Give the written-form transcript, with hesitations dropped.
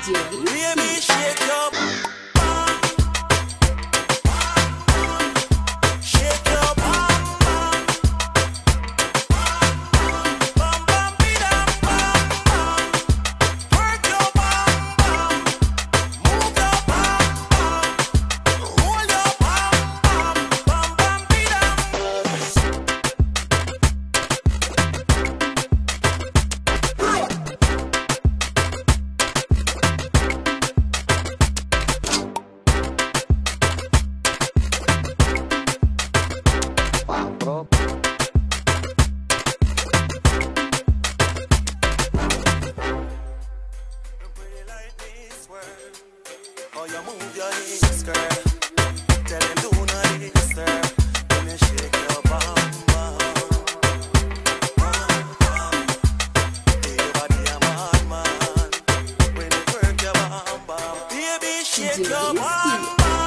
Baby, shake your shake your bum bum. Bum bum bidam bum bum. Work your bum bum. Move your bum bum. Roll your bum bum. Bum bum bidam. Pretty like this world. How you move your hips, girl. Tell them do not disturb. When you shake your bum bum. Your body a madman. When you work your bum bum. Baby, shake your bum bum.